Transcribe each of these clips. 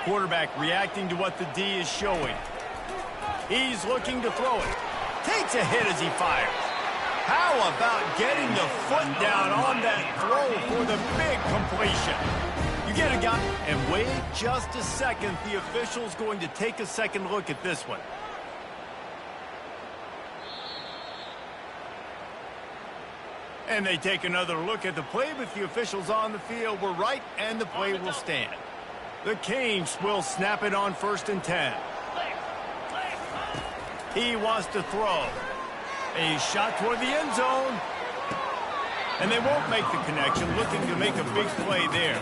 Quarterback reacting to what the D is showing. He's looking to throw it. Takes a hit as he fires. How about getting the foot down on that throw for the big completion? You get a guy. And wait just a second. The official's going to take a second look at this one. And they take another look at the play, but the officials on the field were right, and the play will stand. The Canes will snap it on 1st and 10. He wants to throw. A shot toward the end zone. And they won't make the connection, looking to make a big play there.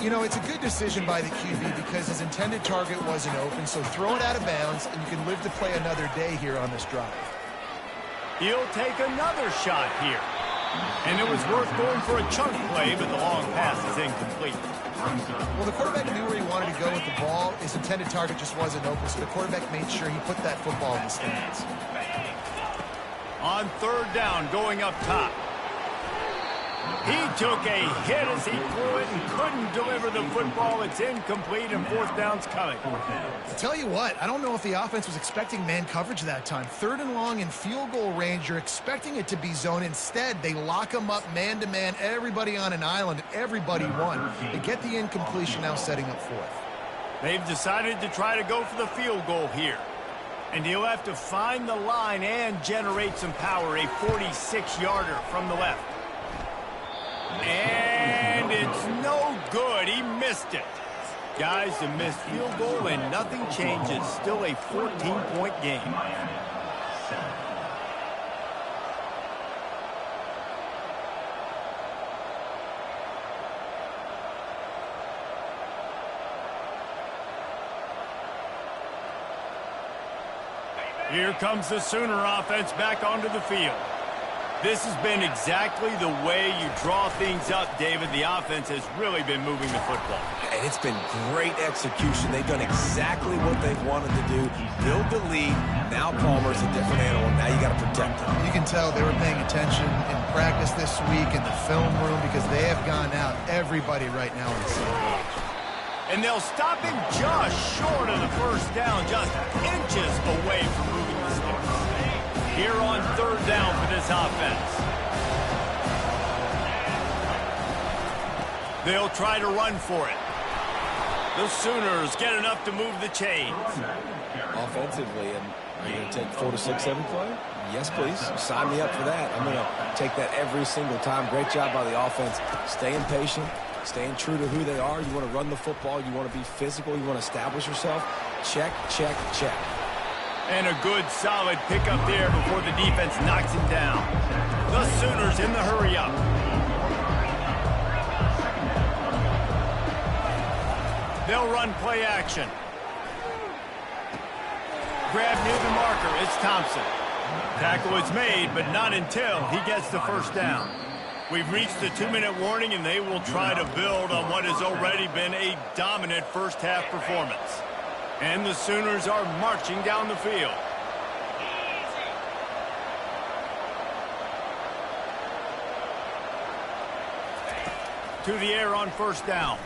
You know, it's a good decision by the QB because his intended target wasn't open, so throw it out of bounds, and you can live to play another day here on this drive. He'll take another shot here. And it was worth going for a chunk play, but the long pass is incomplete. Well, the quarterback knew where he wanted to go with the ball. His intended target just wasn't open, so the quarterback made sure he put that football in the stands. On 3rd down, going up top. He took a hit as he threw it and couldn't deliver the football. It's incomplete, and 4th down's coming. I'll tell you what, I don't know if the offense was expecting man coverage that time. 3rd and long in field goal range, you're expecting it to be zone. Instead, they lock them up man-to-man, everybody on an island, everybody won. They get the incompletion, now setting up 4th. They've decided to try to go for the field goal here. And he'll have to find the line and generate some power, a 46-yarder from the left. And it's no good. He missed it. Guys, a missed field goal and nothing changes. Still a 14-point game. Here comes the Sooner offense back onto the field. This has been exactly the way you draw things up, David. The offense has really been moving the football. And it's been great execution. They've done exactly what they've wanted to do. Build the lead. Now Palmer's a different animal. Now you got to protect him. You can tell they were paying attention in practice this week in the film room because they have gone out, everybody right now on the same page. And they'll stop him just short of the 1st down, just inches away from moving the sticks. Here on 3rd down for this offense. They'll try to run for it. The Sooners get enough to move the chains. Offensively, and are you going to take 4 to 6 every play? Yes, please. Sign me up for that. I'm going to take that every single time. Great job by the offense. Staying patient, staying true to who they are. You want to run the football. You want to be physical. You want to establish yourself. Check, check, check. And a good, solid pickup there before the defense knocks him down. The Sooners in the hurry-up. They'll run play action. Grab near the marker. It's Thompson. Tackle is made, but not until he gets the 1st down. We've reached the 2-minute warning, and they will try to build on what has already been a dominant first-half performance. And the Sooners are marching down the field. To the air on 1st down.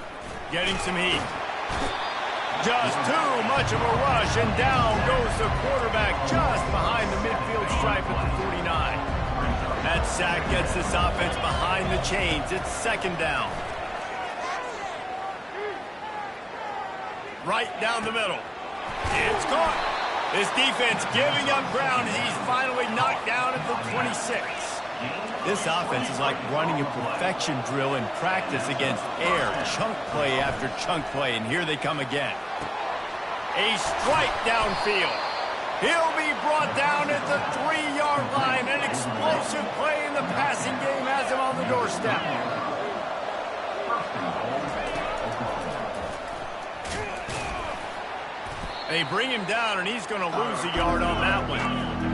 Getting some heat. Just too much of a rush, and down goes the quarterback just behind the midfield stripe at the 49. That sack gets this offense behind the chains. It's 2nd down. Right down the middle. It's caught. This defense giving up ground as he's finally knocked down at the 26. This offense is like running a perfection drill in practice against air. Chunk play after chunk play, and here they come again. A strike downfield. He'll be brought down at the 3-yard line. An explosive play in the passing game has him on the doorstep. They bring him down, and he's going to lose a yard on that one.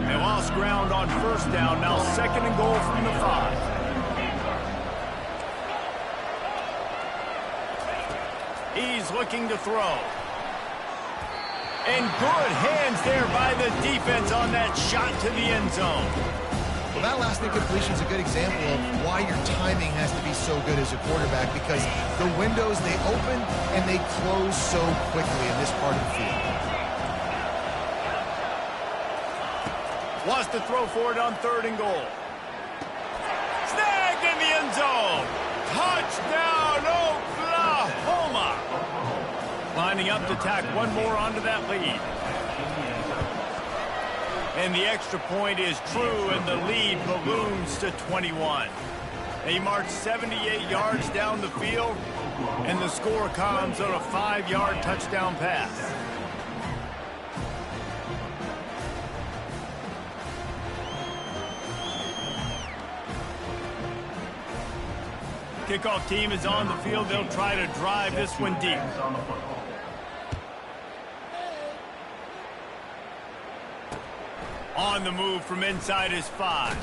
They lost ground on 1st down. Now 2nd and goal from the 5. He's looking to throw. And good hands there by the defense on that shot to the end zone. Well, that last incompletion is a good example of why your timing has to be so good as a quarterback, because the windows, they open and they close so quickly in this part of the field. Wants to throw for it on 3rd and goal. Snagged in the end zone. Touchdown, Oklahoma. Lining up to tack one more onto that lead. And the extra point is true, and the lead balloons to 21. They march 78 yards down the field, and the score comes on a 5-yard touchdown pass. Kickoff team is on the field. They'll try to drive this one deep. On the move from inside his 5.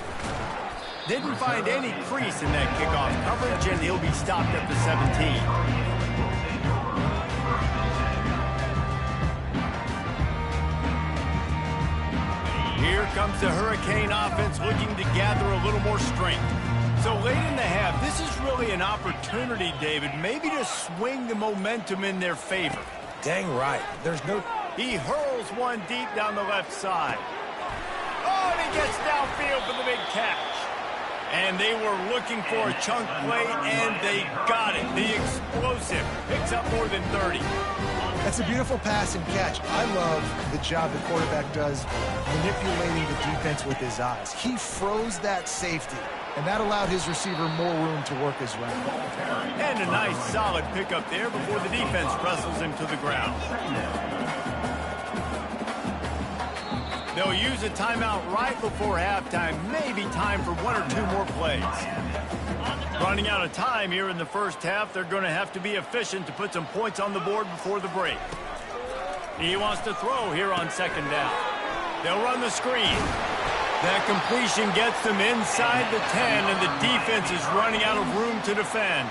Didn't find any crease in that kickoff coverage, and he'll be stopped at the 17. Here comes the Hurricane offense looking to gather a little more strength. So late in the half, this is really an opportunity, David, maybe to swing the momentum in their favor. Dang right. There's no... He hurls one deep down the left side. Oh, and he gets downfield for the big catch. And they were looking for a chunk play, and they got it. The explosive picks up more than 30. That's a beautiful pass and catch. I love the job the quarterback does manipulating the defense with his eyes. He froze that safety, and that allowed his receiver more room to work his route. And a nice solid pickup there before the defense wrestles him to the ground. They'll use a timeout right before halftime. Maybe time for 1 or 2 more plays. Running out of time here in the first half. They're going to have to be efficient to put some points on the board before the break. He wants to throw here on 2nd down. They'll run the screen. That completion gets them inside the 10, and the defense is running out of room to defend.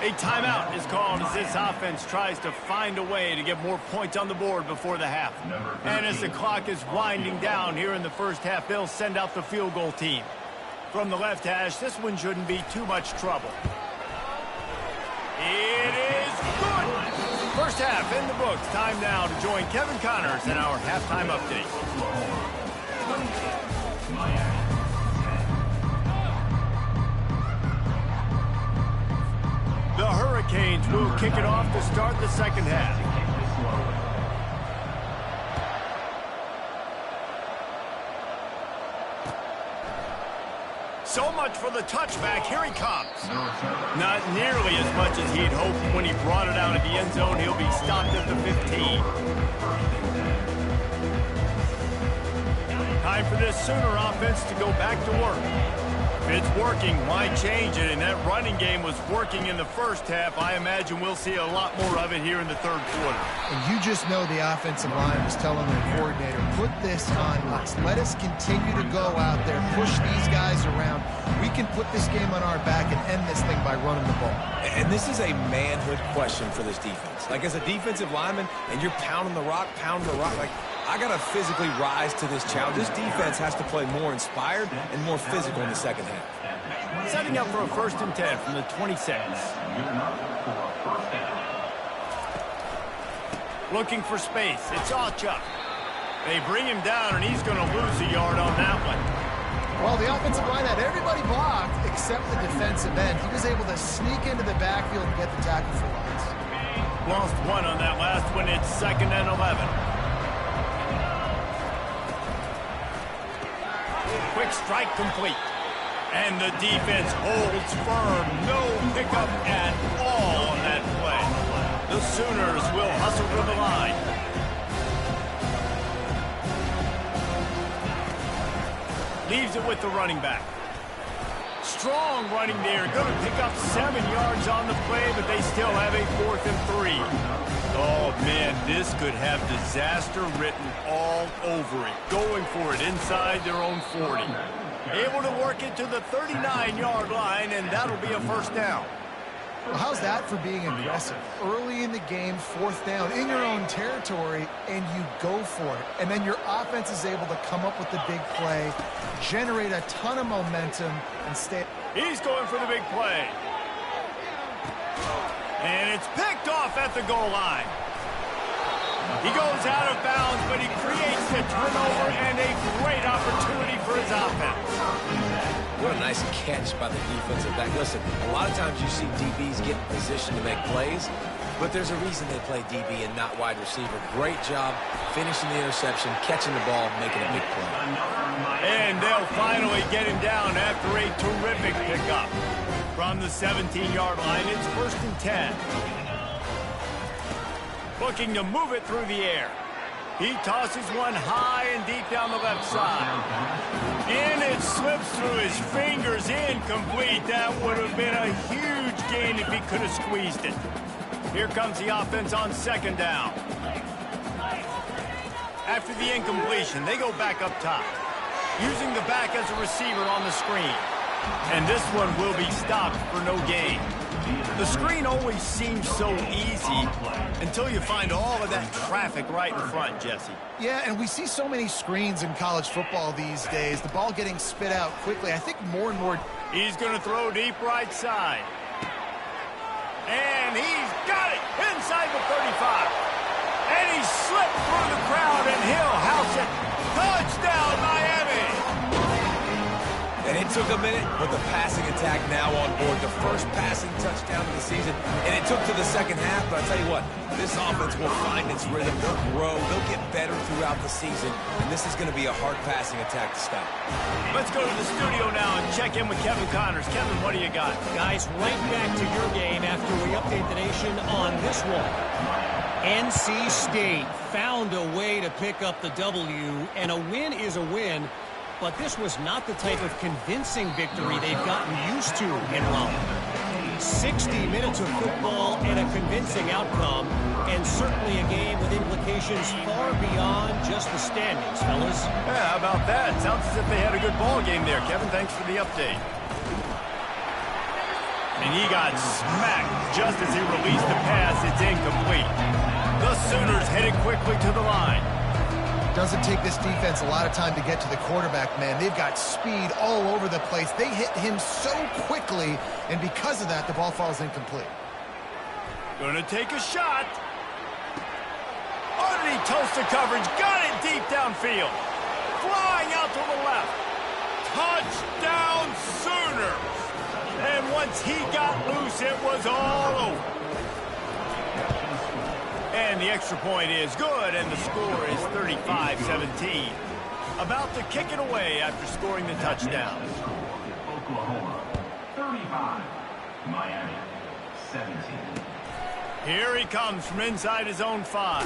A timeout is called as this offense tries to find a way to get more points on the board before the half. And as the clock is winding down here in the first half, they'll send out the field goal team. From the left hash, this one shouldn't be too much trouble. It is good! First half in the books. Time now to join Kevin Connors in our halftime update. The Hurricanes will kick it off to start the second half. So much for the touchback. Here he comes. Not nearly as much as he'd hoped when he brought it out of the end zone. He'll be stopped at the 15. Time for this Sooner offense to go back to work. If it's working, why change it? And that running game was working in the first half. I imagine we'll see a lot more of it here in the 3rd quarter. And you just know the offensive line was telling their coordinator, put this on us. Let us continue to go out there, push these guys around. We can put this game on our back and end this thing by running the ball. And this is a manhood question for this defense. Like, as a defensive lineman, and you're pounding the rock, like, I got to physically rise to this challenge. This defense has to play more inspired and more physical in the second half. Setting up for a 1st and 10 from the 26. Looking for space. It's Alchuk. They bring him down, and he's going to lose a yard on that one. Well, the offensive line had everybody blocked except the defensive end. He was able to sneak into the backfield and get the tackle for loss. Lost one on that last one. It's 2nd and 11. Quick strike complete. And the defense holds firm. No pickup at all on that play. The Sooners will hustle to the line. Leaves it with the running back. Strong running there. Going to pick up 7 yards on the play, but they still have a 4th and 3. Oh, man, this could have disaster written all over it. Going for it inside their own 40. Able to work it to the 39-yard line, and that'll be a 1st down. Well, how's that for being aggressive? Early in the game, 4th down, in your own territory, and you go for it. And then your offense is able to come up with the big play, generate a ton of momentum, and stay. He's going for the big play. And it's picked off at the goal line. He goes out of bounds, but he creates a turnover and a great opportunity for his offense. What a nice catch by the defensive back. Listen, a lot of times you see DBs get in position to make plays, but there's a reason they play DB and not wide receiver. Great job finishing the interception, catching the ball, making a big play. And they'll finally get him down after a terrific pickup. From the 17-yard line, it's 1st and 10. Looking to move it through the air. He tosses one high and deep down the left side. And it slips through his fingers, incomplete. That would have been a huge gain if he could have squeezed it. Here comes the offense on 2nd down. After the incompletion, they go back up top, using the back as a receiver on the screen. And this one will be stopped for no gain. The screen always seems so easy until you find all of that traffic right in front, Jesse. Yeah, and we see so many screens in college football these days. The ball getting spit out quickly. I think more and more. He's going to throw deep right side. And he's got it inside the 35. And he slipped through the crowd, and he'll house it. Touchdown, Miami! And it took a minute, but the passing attack now on board. The first passing touchdown of the season, and it took to the second half. But I'll tell you what, this offense will find its rhythm. They'll grow. They'll get better throughout the season, and this is going to be a hard passing attack to stop. Let's go to the studio now and check in with Kevin Connors. Kevin, what do you got? Guys, right back to your game after we update the nation on this one. NC State found a way to pick up the W, and a win is a win. But this was not the type of convincing victory they've gotten used to in Raleigh. 60 minutes of football and a convincing outcome, and certainly a game with implications far beyond just the standings, fellas. Yeah, how about that? Sounds as if they had a good ball game there. Kevin, thanks for the update. And he got smacked just as he released the pass. It's incomplete. The Sooners headed quickly to the line. Doesn't take this defense a lot of time to get to the quarterback, man. They've got speed all over the place. They hit him so quickly, and because of that, the ball falls incomplete. Gonna take a shot. Underneath toasted coverage. Got it deep downfield. Flying out to the left. Touchdown Sooners. And once he got loose, it was all over. And the extra point is good, and the score is 35-17. About to kick it away after scoring the touchdown. Oklahoma, 35. Miami, 17. Here he comes from inside his own 5.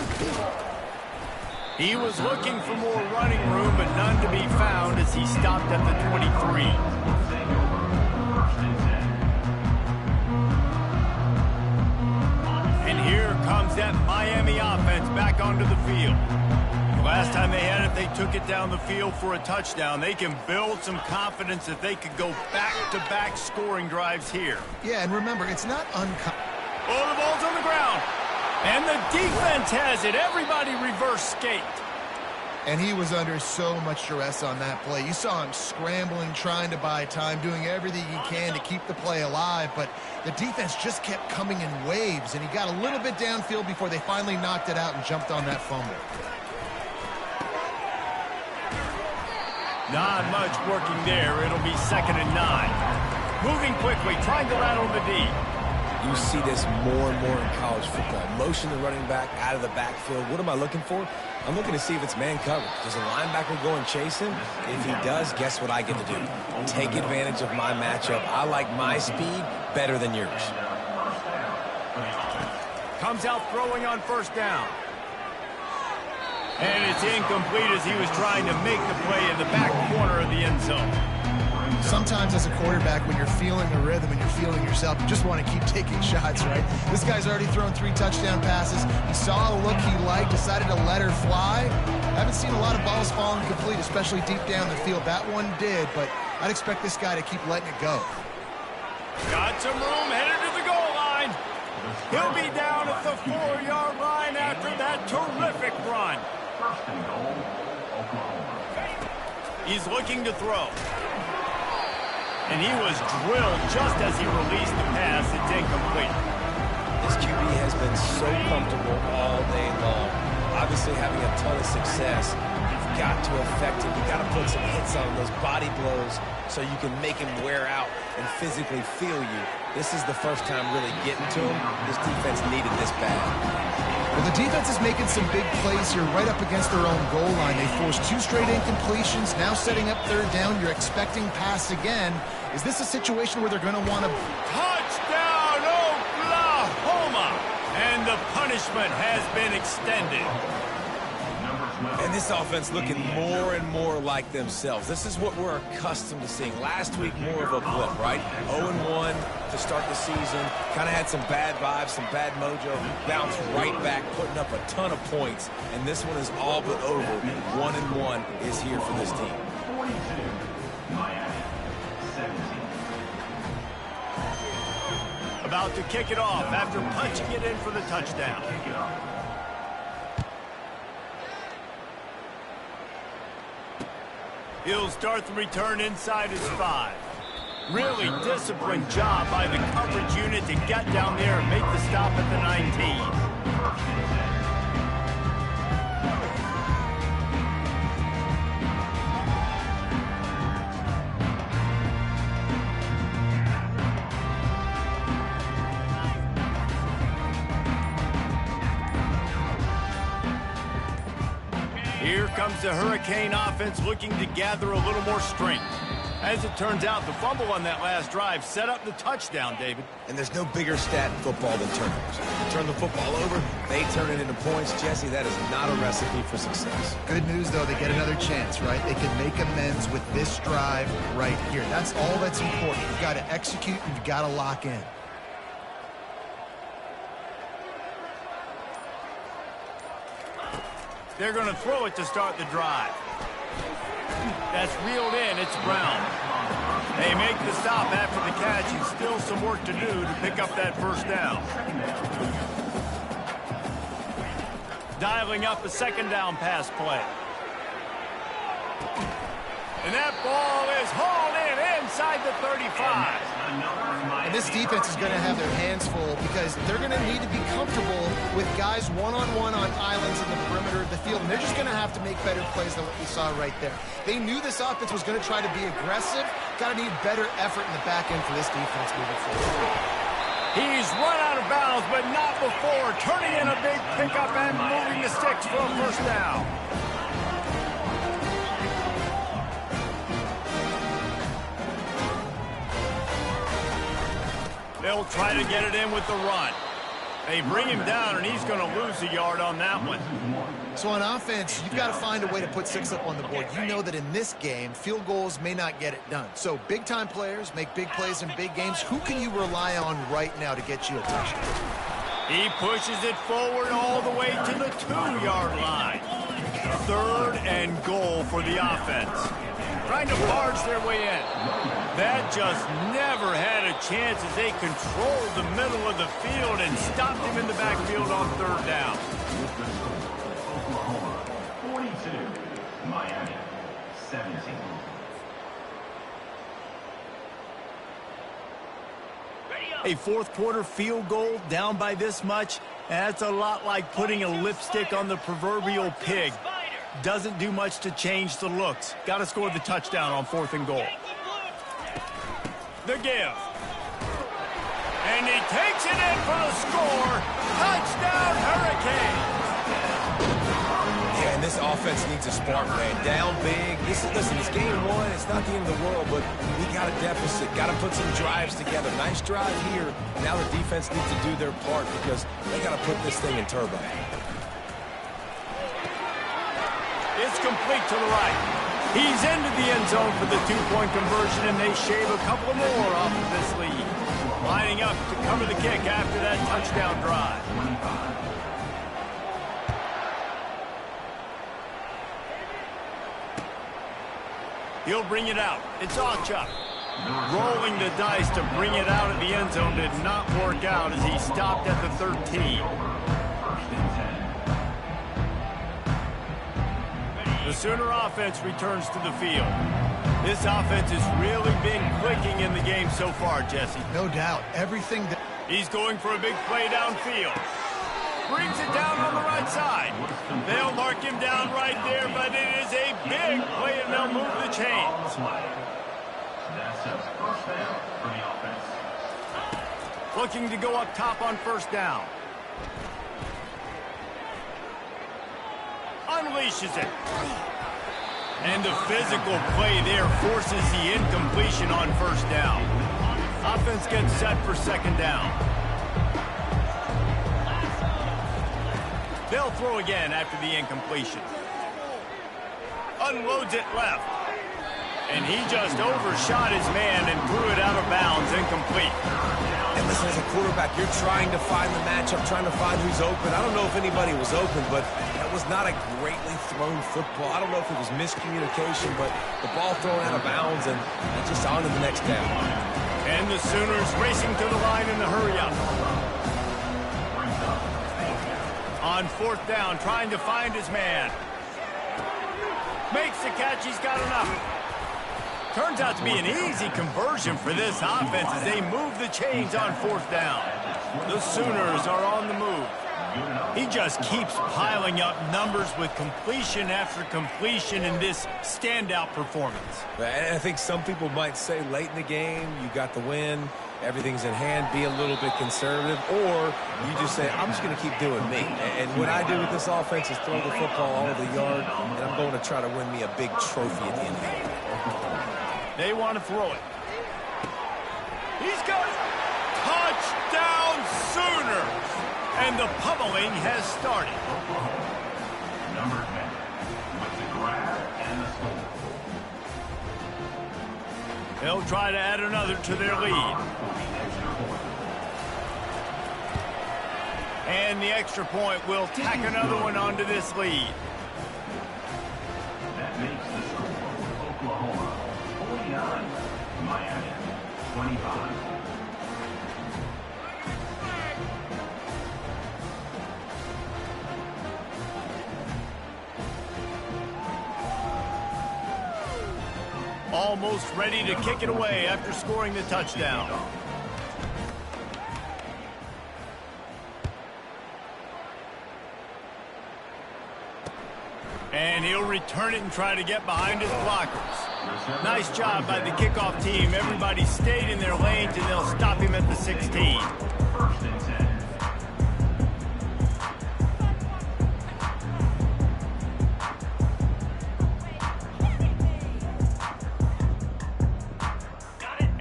He was looking for more running room, but none to be found as he stopped at the 23. Here comes that Miami offense back onto the field. The last time they had it, they took it down the field for a touchdown. They can build some confidence that they could go back-to-back scoring drives here. Yeah, and remember, it's not uncommon. Oh, the ball's on the ground. And the defense has it. Everybody reverse skate. And he was under so much duress on that play. You saw him scrambling, trying to buy time, doing everything he can to keep the play alive. But the defense just kept coming in waves, and he got a little bit downfield before they finally knocked it out and jumped on that fumble. Not much working there. It'll be 2nd and 9. Moving quickly, trying to rattle the D. You see this more and more in college football. Motion the running back out of the backfield. What am I looking for? I'm looking to see if it's man coverage. Does a linebacker go and chase him? If he does, guess what I get to do? Take advantage of my matchup. I like my speed better than yours. Comes out throwing on 1st down. And it's incomplete as he was trying to make the play in the back corner of the end zone. Sometimes as a quarterback, when you're feeling the rhythm and you're feeling yourself, you just want to keep taking shots, right? This guy's already thrown 3 touchdown passes. He saw a look he liked, decided to let her fly. Haven't seen a lot of balls falling complete, especially deep down the field. That one did, but I'd expect this guy to keep letting it go. Got some room, headed to the goal line. He'll be down at the 4-yard line after that terrific run. First and goal, Oklahoma. He's looking to throw. And he was drilled just as he released the pass. It's incomplete. This QB has been so comfortable all day long. Obviously having a ton of success. You've got to affect him. You've got to put some hits on those body blows so you can make him wear out and physically feel you. This is the first time really getting to him. This defense needed this bad. Well, the defense is making some big plays here right up against their own goal line. They forced 2 straight incompletions, now setting up 3rd down. You're expecting pass again. Is this a situation where they're going to want to... Touchdown, Oklahoma! And the punishment has been extended. And this offense looking more and more like themselves. This is what we're accustomed to seeing. Last week, more of a blip, right? 0-1 to start the season. Kind of had some bad vibes, some bad mojo. Bounced right back, putting up a ton of points. And this one is all but over. 1-1 is here for this team. 42, Miami, 17. About to kick it off after punching it in for the touchdown. Kick it off. He'll start the return inside his 5. Really disciplined job by the coverage unit to get down there and make the stop at the 19. Here comes the Hurricane offense looking to gather a little more strength. As it turns out, the fumble on that last drive set up the touchdown, David. And there's no bigger stat in football than turnovers. You turn the football over, they turn it into points. Jesse, that is not a recipe for success. Good news, though, they get another chance, right? They can make amends with this drive right here. That's all that's important. You've got to execute, and you've got to lock in. They're going to throw it to start the drive. That's reeled in. It's Brown. They make the stop after the catch, and still some work to do to pick up that 1st down. Dialing up a 2nd down pass play. And that ball is hauled in inside the 35. And this defense is going to have their hands full because they're going to need to be comfortable with guys one-on-one on islands in the perimeter of the field. And they're just going to have to make better plays than what we saw right there. They knew this offense was going to try to be aggressive. Got to need better effort in the back end for this defense moving forward. He's run out of bounds, but not before. Turning in a big pickup and moving the sticks for a 1st down. They'll try to get it in with the run. They bring him down, and he's going to lose a yard on that one. So on offense, you've got to find a way to put 6 up on the board. You know that in this game, field goals may not get it done. So big-time players make big plays in big games. Who can you rely on right now to get you a touchdown? He pushes it forward all the way to the 2-yard line. 3rd and goal for the offense. Trying to barge their way in. That just never had a chance as they controlled the middle of the field and stopped him in the backfield on 3rd down. Oklahoma, 42, Miami, 17. A 4th quarter field goal down by this much, that's a lot like putting a lipstick on the proverbial pig. Doesn't do much to change the looks. Got to score the touchdown on 4th and goal. The give. And he takes it in for the score. Touchdown, Hurricane. Yeah, and this offense needs a spark, man. Down big. Listen, it's game 1. It's not the end of the world, but we got a deficit. Got to put some drives together. Nice drive here. Now the defense needs to do their part because they got to put this thing in turbo. It's complete to the right. He's into the end zone for the 2-point conversion, and they shave a couple more off of this lead. Lining up to cover the kick after that touchdown drive. He'll bring it out. It's Ochuk. Rolling the dice to bring it out of the end zone did not work out as he stopped at the 13. First and 10. The Sooner offense returns to the field. This offense has really been clicking in the game so far, Jesse. No doubt. Everything that... He's going for a big play downfield. Brings it down on the right side. They'll mark him down right there, but it is a big play, and they'll move the chains. That sets first down for the offense. Looking to go up top on first down. Unleashes it. And the physical play there forces the incompletion on first down. Offense gets set for second down. They'll throw again after the incompletion. Unloads it left. And he just overshot his man and threw it out of bounds, incomplete. And listen, as a quarterback, you're trying to find the matchup, trying to find who's open. I don't know if anybody was open, but that was not a greatly thrown football. I don't know if it was miscommunication, but the ball thrown out of bounds and just on to the next down. And the Sooners racing to the line in the hurry-up. On fourth down, trying to find his man. Makes the catch, he's got enough. Turns out to be an easy conversion for this offense as they move the chains on fourth down. The Sooners are on the move. He just keeps piling up numbers with completion after completion in this standout performance. And I think some people might say late in the game, you got the win, everything's in hand, be a little bit conservative, or you just say, I'm just going to keep doing me. And what I do with this offense is throw the football all over the yard, and I'm going to try to win me a big trophy at the end of the game. They want to throw it. He's got it. Touchdown Sooners. And the pummeling has started. Number 10 with the grab and the score. They'll try to add another to their lead. And the extra point will tack another one onto this lead. That makes the score Oklahoma 49, Miami 25. Almost ready to kick it away after scoring the touchdown. And he'll return it and try to get behind his blockers. Nice job by the kickoff team. Everybody stayed in their lanes, and they'll stop him at the 16. First and 10.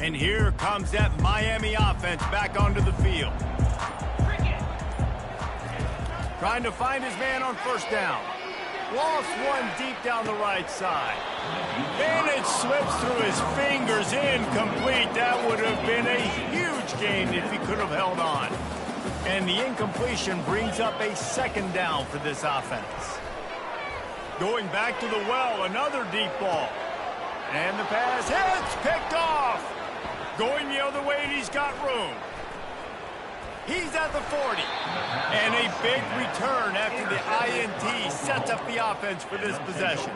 And here comes that Miami offense back onto the field. Trying to find his man on first down. Lost one deep down the right side. And it slips through his fingers, incomplete. That would have been a huge gain if he could have held on. And the incompletion brings up a second down for this offense. Going back to the well, another deep ball. And the pass hits, picked off. Going the other way, and he's got room. He's at the 40. And a big return after the INT sets up the offense for this possession.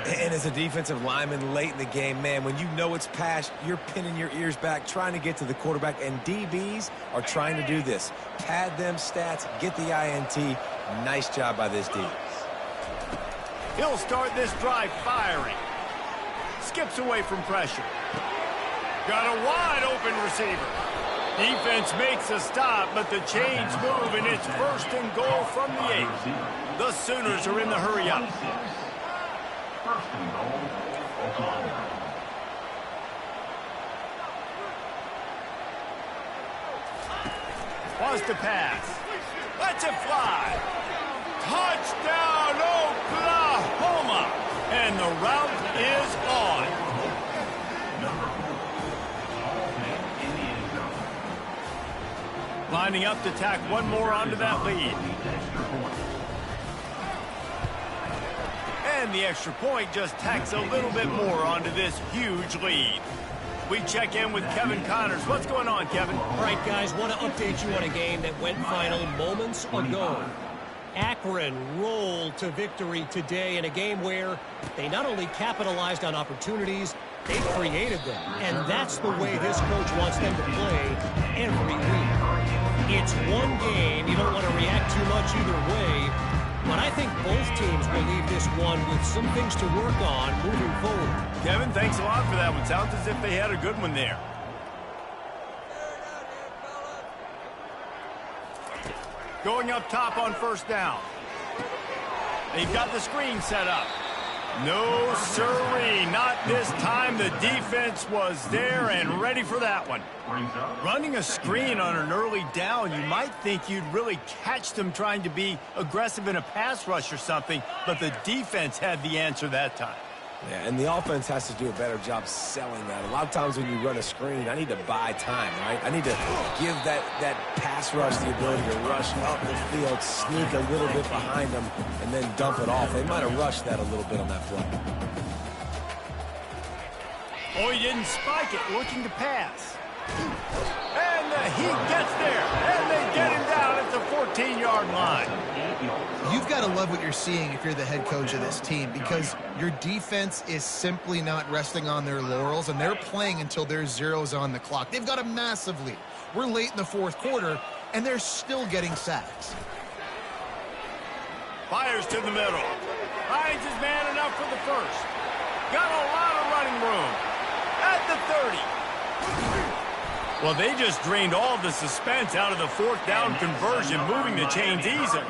And as a defensive lineman late in the game, man, when you know it's past, you're pinning your ears back, trying to get to the quarterback, and DBs are trying to do this. Pad them stats, get the INT. Nice job by this D. He'll start this drive firing. Skips away from pressure. Got a wide open receiver. Defense makes a stop, but the chains move, and it's first and goal from the 8. The Sooners are in the hurry-up. First and goal, Oklahoma. Wants to pass. Lets it fly. Touchdown, Oklahoma. And the route is on. Lining up to tack one more onto that lead. And the extra point just tacks a little bit more onto this huge lead. We check in with Kevin Connors. What's going on, Kevin? All right, guys, want to update you on a game that went final moments ago. Akron rolled to victory today in a game where they not only capitalized on opportunities, they created them. And that's the way this coach wants them to play every week. It's one game. You don't want to react too much either way. But I think both teams will leave this one with some things to work on moving forward. Kevin, thanks a lot for that one. Sounds as if they had a good one there. Going up top on first down. They've got the screen set up. No, sirree, not this time. The defense was there and ready for that one. Running a screen on an early down, you might think you'd really catch them trying to be aggressive in a pass rush or something, but the defense had the answer that time. Yeah, and the offense has to do a better job selling that. A lot of times when you run a screen, I need to buy time, right? I need to give that pass rush the ability to rush up the field, sneak a little bit behind them, and then dump it off. They might have rushed that a little bit on that play. Oh, he didn't spike it, looking to pass. And he gets there, and they get him down at the 14-yard line. You've got to love what you're seeing if you're the head coach of this team, because your defense is simply not resting on their laurels, and they're playing until there's zeros on the clock. They've got a massive lead. We're late in the fourth quarter, and they're still getting sacks. Fires to the middle. Finds his man enough for the first. Got a lot of running room. At the 30. Well, they just drained all the suspense out of the fourth down conversion, moving the chains easily.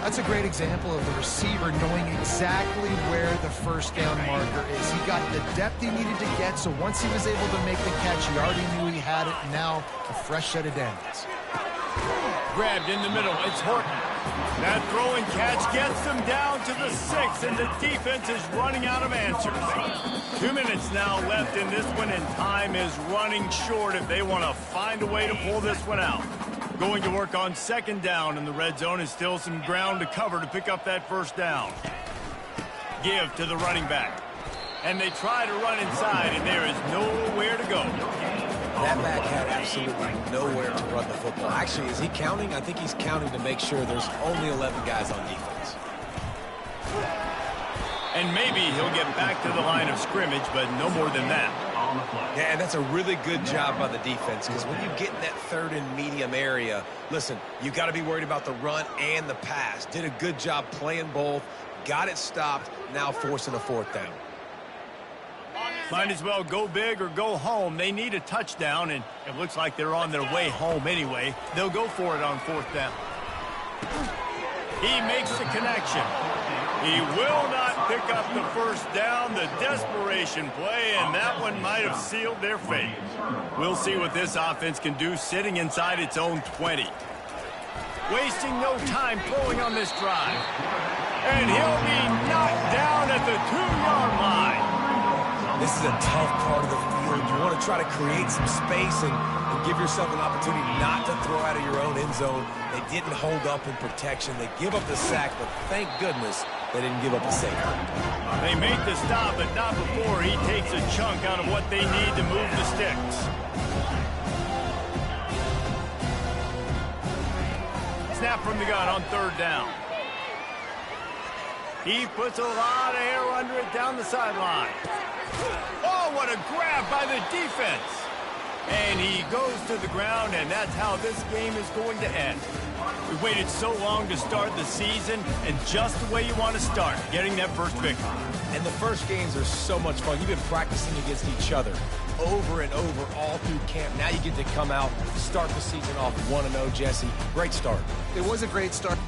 That's a great example of the receiver knowing exactly where the first down marker is. He got the depth he needed to get, so once he was able to make the catch, he already knew he had it. Now, a fresh set of downs. Grabbed in the middle. It's Horton. That throw and catch gets them down to the 6, and the defense is running out of answers. 2 minutes now left in this one, and time is running short if they want to find a way to pull this one out. Going to work on second down in the red zone, is still some ground to cover to pick up that first down. Give to the running back. And they try to run inside, and there is nowhere to go. That back had absolutely nowhere to run the football. Actually, is he counting? I think he's counting to make sure there's only 11 guys on defense. And maybe he'll get back to the line of scrimmage, but no more than that. Yeah, and that's a really good job by the defense, because when you get in that third and medium area, listen, you got to be worried about the run and the pass. Did a good job playing both, got it stopped, now forcing a fourth down. Might as well go big or go home. They need a touchdown, and it looks like they're on their way home anyway. They'll go for it on fourth down. He makes the connection. He will not pick up the first down. The desperation play, and that one might have sealed their fate. We'll see what this offense can do sitting inside its own 20. Wasting no time throwing on this drive. And he'll be knocked down at the 2-yard line. This is a tough part of the field. You want to try to create some space and give yourself an opportunity not to throw out of your own end zone. They didn't hold up in protection. They give up the sack, but thank goodness they didn't give up the safety. They make the stop, but not before he takes a chunk out of what they need to move the sticks. Snap from the gun on third down. He puts a lot of air under it down the sideline. Oh, what a grab by the defense. And he goes to the ground, and that's how this game is going to end. We waited so long to start the season, and just the way you want to start, getting that first victory. And the first games are so much fun. You've been practicing against each other over and over all through camp. Now you get to come out, start the season off 1-0, Jesse. Great start. It was a great start.